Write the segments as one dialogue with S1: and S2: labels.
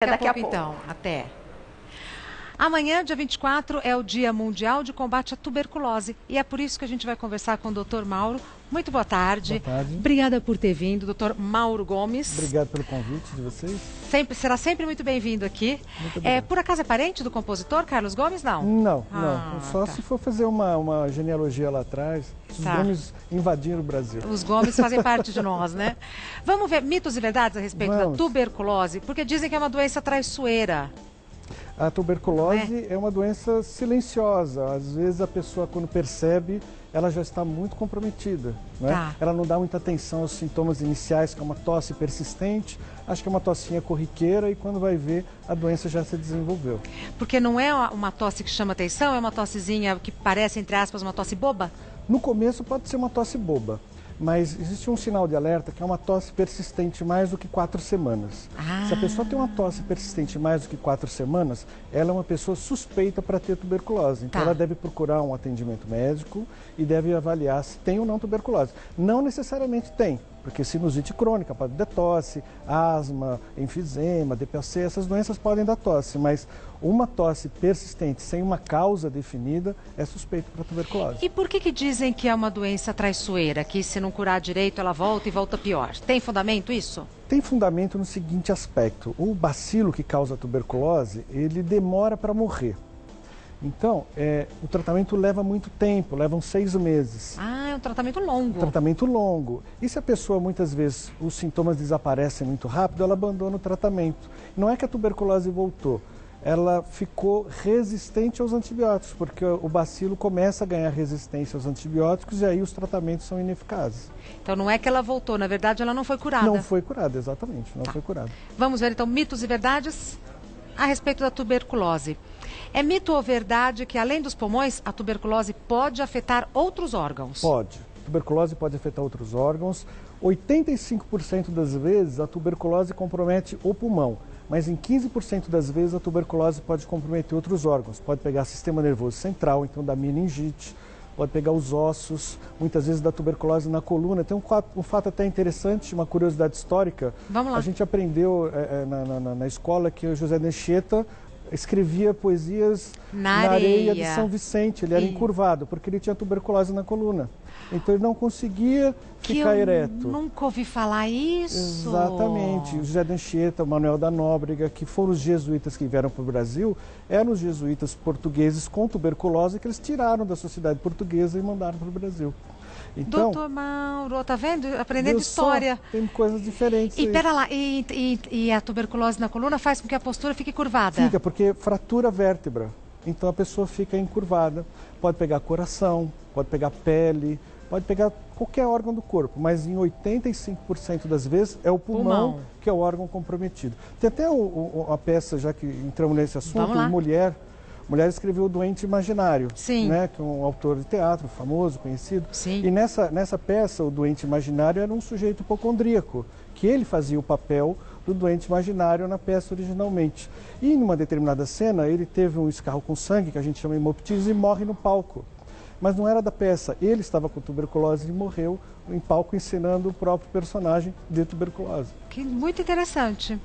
S1: Daqui a pouco,
S2: então. Até. Amanhã, dia 24, é o Dia Mundial de Combate à Tuberculose. E é por isso que a gente vai conversar com o Dr. Mauro. Muito boa tarde.
S3: Boa tarde.
S2: Obrigada por ter vindo, Dr. Mauro Gomes.
S3: Obrigado pelo convite de vocês.
S2: Será sempre muito bem-vindo aqui.
S3: Muito obrigado.
S2: Por acaso é parente do compositor Carlos Gomes? Não.
S3: Não. Só
S2: tá.
S3: se for fazer uma genealogia lá atrás. Os Gomes invadiram o Brasil.
S2: Os Gomes fazem parte de nós, né? Vamos ver mitos e verdades a respeito da tuberculose, porque dizem que é uma doença traiçoeira.
S3: A tuberculose é uma doença silenciosa. Às vezes a pessoa, quando percebe, ela já está muito comprometida. Né?
S2: Tá.
S3: Ela não dá muita atenção aos sintomas iniciais, que é uma tosse persistente, acha que é uma tossinha corriqueira e quando vai ver, a doença já se desenvolveu.
S2: Porque não é uma tosse que chama atenção, é uma tossezinha que parece, entre aspas, uma tosse boba?
S3: No começo pode ser uma tosse boba. Mas existe um sinal de alerta que é uma tosse persistente mais do que 4 semanas. Se a pessoa tem uma tosse persistente mais do que 4 semanas, ela é uma pessoa suspeita para ter tuberculose. Então ela deve procurar um atendimento médico e deve avaliar se tem ou não tuberculose. Não necessariamente tem, porque sinusite crônica pode dar tosse, asma, enfisema, DPOC, essas doenças podem dar tosse, mas uma tosse persistente sem uma causa definida é suspeito para tuberculose.
S2: E por que dizem que é uma doença traiçoeira, que se não curar direito ela volta e volta pior? Tem fundamento isso?
S3: Tem fundamento no seguinte aspecto: o bacilo que causa a tuberculose, ele demora para morrer. Então, o tratamento leva muito tempo, levam 6 meses.
S2: É um tratamento longo.
S3: Tratamento longo. E se a pessoa, muitas vezes, os sintomas desaparecem muito rápido, ela abandona o tratamento. Não é que a tuberculose voltou, ela ficou resistente aos antibióticos, porque o bacilo começa a ganhar resistência aos antibióticos e aí os tratamentos são ineficazes.
S2: Então não é que ela voltou, na verdade ela não foi curada.
S3: Não foi curada, exatamente, não foi curada.
S2: Vamos ver então mitos e verdades a respeito da tuberculose. É mito ou verdade que além dos pulmões, a tuberculose pode afetar outros órgãos?
S3: Pode. A tuberculose pode afetar outros órgãos. 85% das vezes a tuberculose compromete o pulmão, mas em 15% das vezes a tuberculose pode comprometer outros órgãos. Pode pegar sistema nervoso central, então da meningite, pode pegar os ossos, muitas vezes da tuberculose na coluna. Tem um fato até interessante, uma curiosidade histórica.
S2: Vamos lá.
S3: A gente aprendeu na escola que o José de Anchieta escrevia poesias na areia de São Vicente. Ele era encurvado, porque ele tinha tuberculose na coluna. Então ele não conseguia ficar ereto.
S2: Nunca ouvi falar isso.
S3: Exatamente. O José de Anchieta, o Manuel da Nóbrega, que foram os jesuítas que vieram para o Brasil, eram os jesuítas portugueses com tuberculose que eles tiraram da sociedade portuguesa e mandaram para o Brasil. Então,
S2: Doutor Mauro, tá vendo? Aprendendo história.
S3: Tem coisas diferentes.
S2: E pera lá, e a tuberculose na coluna faz com que a postura fique curvada?
S3: Fica, porque fratura a vértebra. Então a pessoa fica encurvada. Pode pegar coração, pode pegar pele, pode pegar qualquer órgão do corpo, mas em 85% das vezes é o pulmão que é o órgão comprometido. Tem até a peça, já que entramos nesse assunto, Mulher escreveu O Doente Imaginário, né, que é um autor de teatro famoso, conhecido.
S2: Sim.
S3: E nessa peça, o doente imaginário era um sujeito hipocondríaco, que ele fazia o papel do doente imaginário na peça originalmente. E numa determinada cena, ele teve um escarro com sangue, que a gente chama hemoptise, e morre no palco. Mas não era da peça, ele estava com tuberculose e morreu em palco encenando o próprio personagem de tuberculose.
S2: Que muito interessante.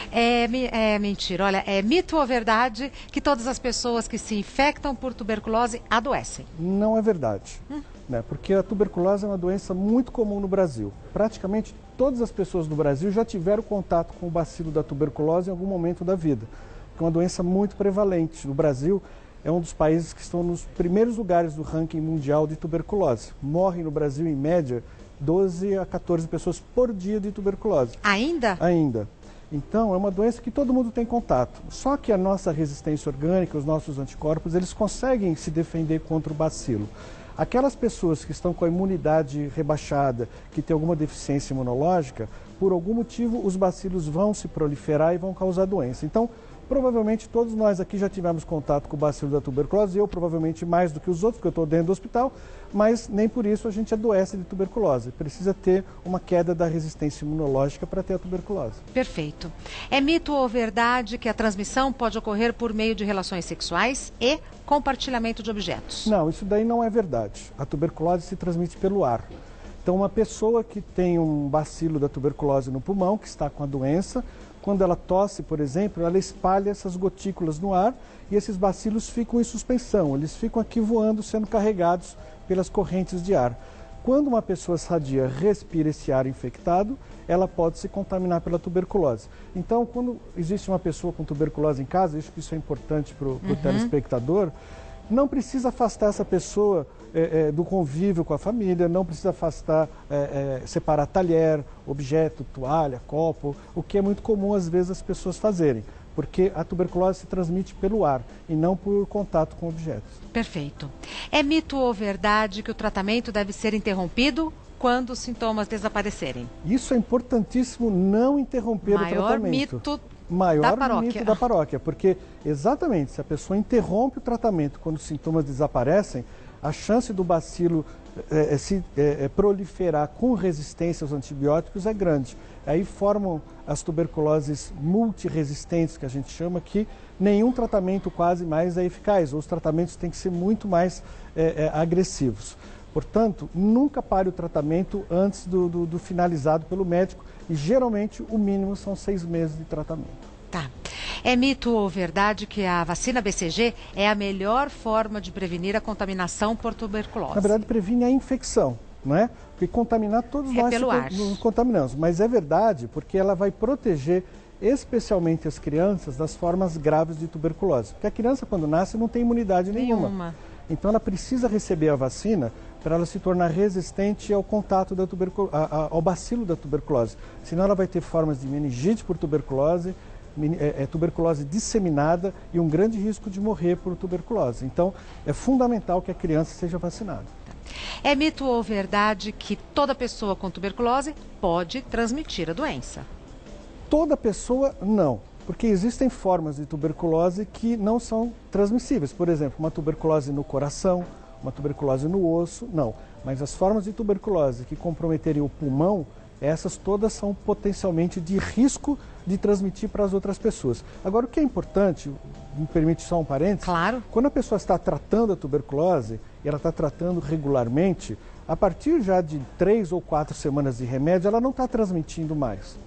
S2: É mentira, olha, é mito ou verdade que todas as pessoas que se infectam por tuberculose adoecem?
S3: Não é verdade, né? Porque a tuberculose é uma doença muito comum no Brasil. Praticamente todas as pessoas do Brasil já tiveram contato com o bacilo da tuberculose em algum momento da vida. É uma doença muito prevalente. No Brasil, é um dos países que estão nos primeiros lugares do ranking mundial de tuberculose. Morrem no Brasil, em média, 12 a 14 pessoas por dia de tuberculose.
S2: Ainda?
S3: Ainda. Então, é uma doença que todo mundo tem contato. Só que a nossa resistência orgânica, os nossos anticorpos, eles conseguem se defender contra o bacilo. Aquelas pessoas que estão com a imunidade rebaixada, que têm alguma deficiência imunológica, por algum motivo os bacilos vão se proliferar e vão causar doença. Então, provavelmente todos nós aqui já tivemos contato com o bacilo da tuberculose, eu provavelmente mais do que os outros, porque eu estou dentro do hospital, mas nem por isso a gente adoece de tuberculose. Precisa ter uma queda da resistência imunológica para ter a tuberculose.
S2: Perfeito. É mito ou verdade que a transmissão pode ocorrer por meio de relações sexuais e compartilhamento de objetos?
S3: Não, isso daí não é verdade. A tuberculose se transmite pelo ar. Então, uma pessoa que tem um bacilo da tuberculose no pulmão, que está com a doença, quando ela tosse, por exemplo, ela espalha essas gotículas no ar e esses bacilos ficam em suspensão, eles ficam aqui voando, sendo carregados pelas correntes de ar. Quando uma pessoa sadia respira esse ar infectado, ela pode se contaminar pela tuberculose. Então, quando existe uma pessoa com tuberculose em casa, acho que isso é importante para o telespectador, não precisa afastar essa pessoa do convívio com a família, não precisa afastar, separar talher, objeto, toalha, copo, o que é muito comum às vezes as pessoas fazerem, porque a tuberculose se transmite pelo ar e não por contato com objetos.
S2: Perfeito. É mito ou verdade que o tratamento deve ser interrompido quando os sintomas desaparecerem?
S3: Isso é importantíssimo, não interromper o tratamento. Maior mito da paróquia, porque exatamente, se a pessoa interrompe o tratamento quando os sintomas desaparecem, a chance do bacilo proliferar com resistência aos antibióticos é grande. Aí formam as tuberculoses multiresistentes, que a gente chama, que nenhum tratamento quase mais é eficaz, ou os tratamentos têm que ser muito mais agressivos. Portanto, nunca pare o tratamento antes do finalizado pelo médico e geralmente o mínimo são 6 meses de tratamento.
S2: Tá. É mito ou verdade que a vacina BCG é a melhor forma de prevenir a contaminação por tuberculose?
S3: Na verdade, previne a infecção, não é? Porque contaminar todos nós nos contaminamos. Mas é verdade porque ela vai proteger especialmente as crianças das formas graves de tuberculose. Porque a criança, quando nasce, não tem imunidade nenhuma. Então ela precisa receber a vacina para ela se tornar resistente ao contato da ao bacilo da tuberculose. Senão ela vai ter formas de meningite por tuberculose, tuberculose disseminada e um grande risco de morrer por tuberculose. Então é fundamental que a criança seja vacinada.
S2: É mito ou verdade que toda pessoa com tuberculose pode transmitir a doença?
S3: Toda pessoa não. Porque existem formas de tuberculose que não são transmissíveis. Por exemplo, uma tuberculose no coração, uma tuberculose no osso, não. Mas as formas de tuberculose que comprometeriam o pulmão, essas todas são potencialmente de risco de transmitir para as outras pessoas. Agora, o que é importante, me permite só um parênteses?
S2: Claro.
S3: Quando a pessoa está tratando a tuberculose, e ela está tratando regularmente, a partir já de 3 ou 4 semanas de remédio, ela não está transmitindo mais.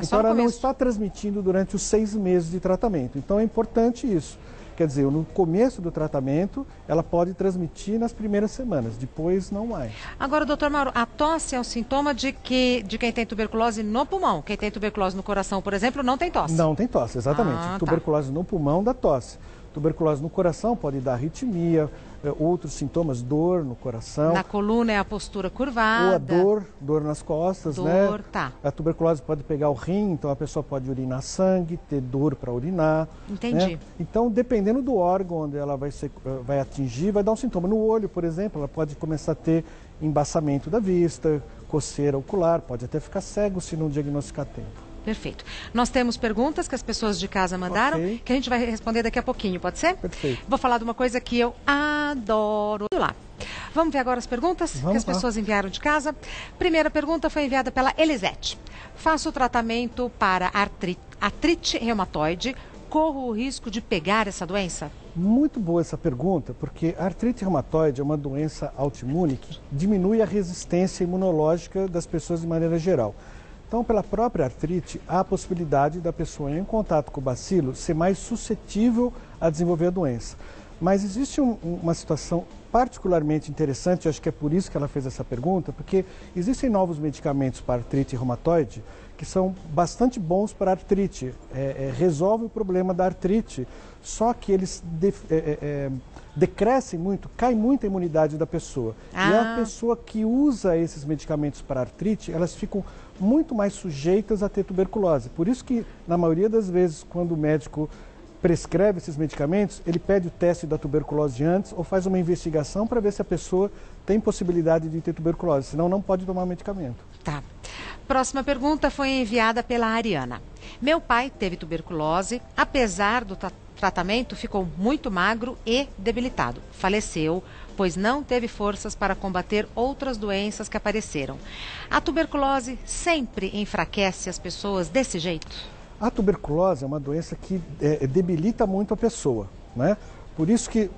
S3: Então ela não está transmitindo durante os 6 meses de tratamento. Então é importante isso. Quer dizer, no começo do tratamento, ela pode transmitir nas primeiras semanas, depois não mais.
S2: Agora, doutor Mauro, a tosse é um sintoma de quem tem tuberculose no pulmão. Quem tem tuberculose no coração, por exemplo, não tem tosse.
S3: Não tem tosse, exatamente. Tuberculose no pulmão dá tosse. Tuberculose no coração pode dar arritmia, outros sintomas, dor no coração.
S2: Na coluna é a postura curvada.
S3: Ou a dor nas costas, né?
S2: Tá.
S3: A tuberculose pode pegar o rim, então a pessoa pode urinar sangue, ter dor para urinar.
S2: Entendi.
S3: Né? Então, dependendo do órgão onde ela vai atingir, vai dar um sintoma. No olho, por exemplo, ela pode começar a ter embaçamento da vista, coceira ocular, pode até ficar cego se não diagnosticar a tempo.
S2: Perfeito. Nós temos perguntas que as pessoas de casa mandaram, que a gente vai responder daqui a pouquinho, pode ser?
S3: Perfeito.
S2: Vou falar de uma coisa que eu adoro. Vamos lá. Vamos ver agora as perguntas que as pessoas enviaram de casa. Primeira pergunta foi enviada pela Elisete. Faço o tratamento para artrite reumatoide. Corro o risco de pegar essa doença?
S3: Muito boa essa pergunta, porque a artrite reumatoide é uma doença autoimune que diminui a resistência imunológica das pessoas de maneira geral. Então, pela própria artrite, há a possibilidade da pessoa, em contato com o bacilo, ser mais suscetível a desenvolver a doença. Mas existe uma situação particularmente interessante, acho que é por isso que ela fez essa pergunta, porque existem novos medicamentos para artrite reumatoide que são bastante bons para a artrite, resolve o problema da artrite, só que eles decrescem muito, cai muito a imunidade da pessoa. E a pessoa que usa esses medicamentos para artrite, elas ficam muito mais sujeitas a ter tuberculose. Por isso que, na maioria das vezes, quando o médico prescreve esses medicamentos, ele pede o teste da tuberculose antes ou faz uma investigação para ver se a pessoa tem possibilidade de ter tuberculose, senão não pode tomar o medicamento.
S2: Tá. Próxima pergunta foi enviada pela Ariana. Meu pai teve tuberculose, apesar do tratamento, ficou muito magro e debilitado. Faleceu, pois não teve forças para combater outras doenças que apareceram. A tuberculose sempre enfraquece as pessoas desse jeito?
S3: A tuberculose é uma doença que debilita muito a pessoa, né? Por isso que,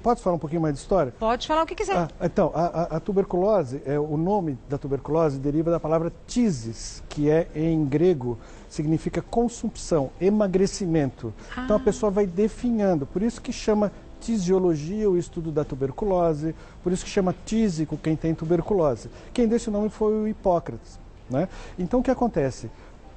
S3: pode falar um pouquinho mais de história?
S2: Pode falar o que quiser.
S3: Então, a tuberculose, o nome da tuberculose deriva da palavra tisis, que em grego significa consumpção, emagrecimento. Então a pessoa vai definhando, por isso que chama tisiologia, o estudo da tuberculose, por isso que chama tísico quem tem tuberculose. Quem deu esse nome foi o Hipócrates, né? Então o que acontece?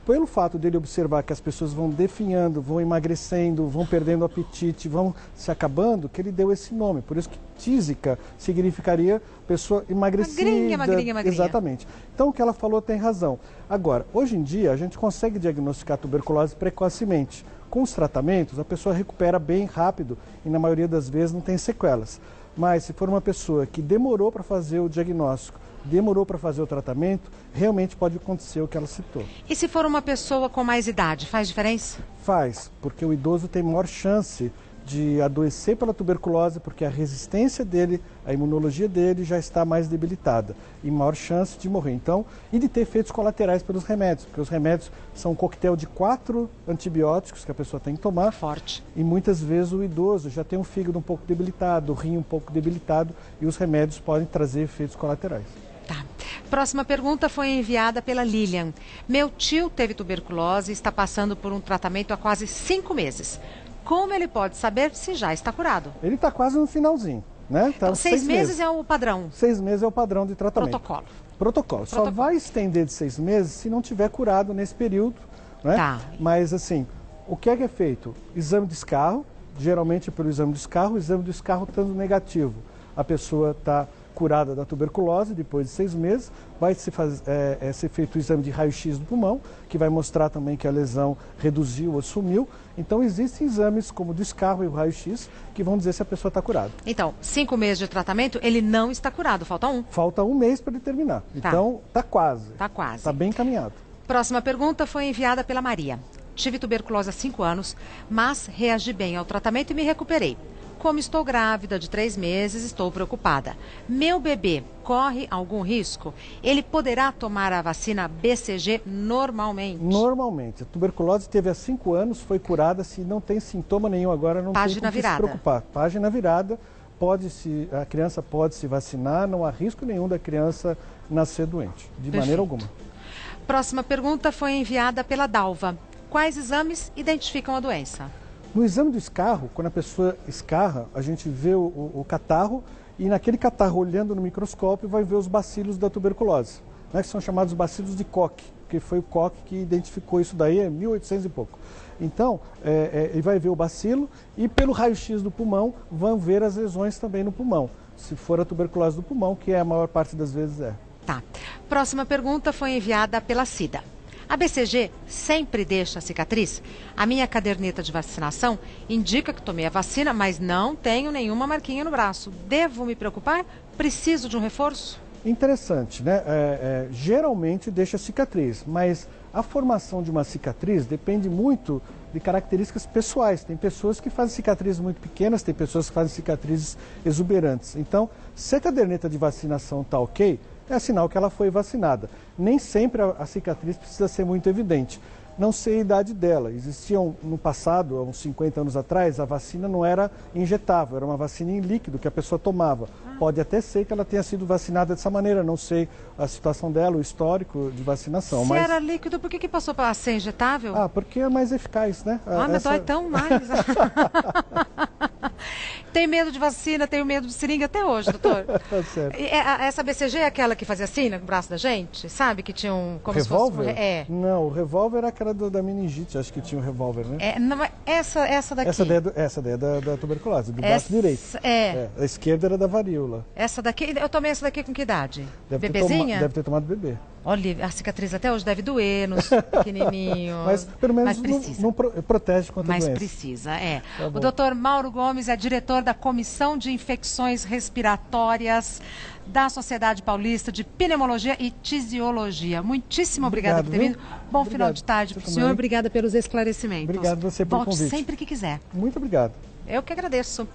S3: Pelo fato dele observar que as pessoas vão definhando, vão emagrecendo, vão perdendo apetite, vão se acabando, que ele deu esse nome. Por isso que tísica significaria pessoa emagrecida.
S2: Magrinha.
S3: Exatamente. Então o que ela falou tem razão. Agora, hoje em dia a gente consegue diagnosticar tuberculose precocemente. Com os tratamentos, a pessoa recupera bem rápido e na maioria das vezes não tem sequelas. Mas se for uma pessoa que demorou para fazer o diagnóstico, demorou para fazer o tratamento, realmente pode acontecer o que ela citou.
S2: E se for uma pessoa com mais idade, faz diferença?
S3: Faz, porque o idoso tem maior chance de adoecer pela tuberculose, porque a resistência dele, a imunologia dele já está mais debilitada e maior chance de morrer. Então, e de ter efeitos colaterais pelos remédios, porque os remédios são um coquetel de 4 antibióticos que a pessoa tem que tomar.
S2: Forte.
S3: E muitas vezes o idoso já tem um fígado um pouco debilitado, o rim um pouco debilitado e os remédios podem trazer efeitos colaterais.
S2: Tá. Próxima pergunta foi enviada pela Lilian. Meu tio teve tuberculose e está passando por um tratamento há quase 5 meses. Como ele pode saber se já está curado?
S3: Ele está quase no finalzinho, né?
S2: Então, 6 meses é o padrão?
S3: 6 meses é o padrão de tratamento. Protocolo. Só vai estender de 6 meses se não tiver curado nesse período, né?
S2: Tá.
S3: Mas assim, o que é feito? Exame de escarro, geralmente pelo exame de escarro, o exame de escarro estando negativo. A pessoa está curada da tuberculose depois de 6 meses, vai ser feito o exame de raio-x do pulmão, que vai mostrar também que a lesão reduziu ou sumiu. Então existem exames como o do escarro e o raio-x que vão dizer se a pessoa está curada.
S2: Então, 5 meses de tratamento, ele não está curado, falta 1.
S3: Falta 1 mês para ele terminar.
S2: Tá.
S3: Então está quase.
S2: Está quase.
S3: Está bem encaminhado.
S2: Próxima pergunta foi enviada pela Maria. Tive tuberculose há 5 anos, mas reagi bem ao tratamento e me recuperei. Como estou grávida de 3 meses, estou preocupada. Meu bebê corre algum risco? Ele poderá tomar a vacina BCG normalmente?
S3: Normalmente. A tuberculose teve há 5 anos, foi curada, se não tem sintoma nenhum agora, não tem com que se preocupar. Página virada, a criança pode se vacinar, não há risco nenhum da criança nascer doente, de maneira alguma.
S2: Próxima pergunta foi enviada pela Dalva. Quais exames identificam a doença?
S3: No exame do escarro, quando a pessoa escarra, a gente vê o catarro e naquele catarro, olhando no microscópio, vai ver os bacilos da tuberculose, né, que são chamados bacilos de Koch, porque foi o Koch que identificou isso daí em 1800 e pouco. Então, ele vai ver o bacilo e pelo raio-x do pulmão vão ver as lesões também no pulmão, se for a tuberculose do pulmão, que a maior parte das vezes é.
S2: Tá. Próxima pergunta foi enviada pela Cida. A BCG sempre deixa cicatriz? A minha caderneta de vacinação indica que tomei a vacina, mas não tenho nenhuma marquinha no braço. Devo me preocupar? Preciso de um reforço?
S3: Interessante, né? Geralmente deixa cicatriz, mas a formação de uma cicatriz depende muito de características pessoais. Tem pessoas que fazem cicatrizes muito pequenas, tem pessoas que fazem cicatrizes exuberantes. Então, se a caderneta de vacinação está ok, é sinal que ela foi vacinada. Nem sempre a cicatriz precisa ser muito evidente. Não sei a idade dela. Existiam no passado, há uns 50 anos atrás, a vacina não era injetável, era uma vacina em líquido que a pessoa tomava. Pode até ser que ela tenha sido vacinada dessa maneira, não sei a situação dela, o histórico de vacinação.
S2: Se era líquido, por que passou para ser injetável?
S3: Porque é mais eficaz, né?
S2: Mas dói tão mais. Tenho medo de vacina, tenho medo de seringa até hoje, doutor.
S3: Certo.
S2: Essa BCG é aquela que fazia assim no braço da gente? Sabe? Que tinha um... Como
S3: revólver?
S2: Se fosse...
S3: Não, o revólver era aquela da meningite, acho que tinha um revólver, né?
S2: Não, essa daqui.
S3: Essa daí é da tuberculose, do braço direito. A esquerda era da varíola.
S2: Essa daqui, eu tomei essa daqui com que idade?
S3: Bebezinha? Deve ter tomado bebê.
S2: Olha, a cicatriz até hoje deve doer nos pequenininhos.
S3: Mas pelo menos não protege contra a doença.
S2: Mas precisa, Tá, o doutor Mauro Gomes é diretor da Comissão de Infecções Respiratórias da Sociedade Paulista de Pneumologia e Tisiologia. Muitíssimo obrigada por ter vindo. Bom final de tarde para o senhor. Obrigada pelos esclarecimentos.
S3: Obrigado você pelo convite.
S2: Volte sempre que quiser.
S3: Muito obrigado.
S2: Eu que agradeço.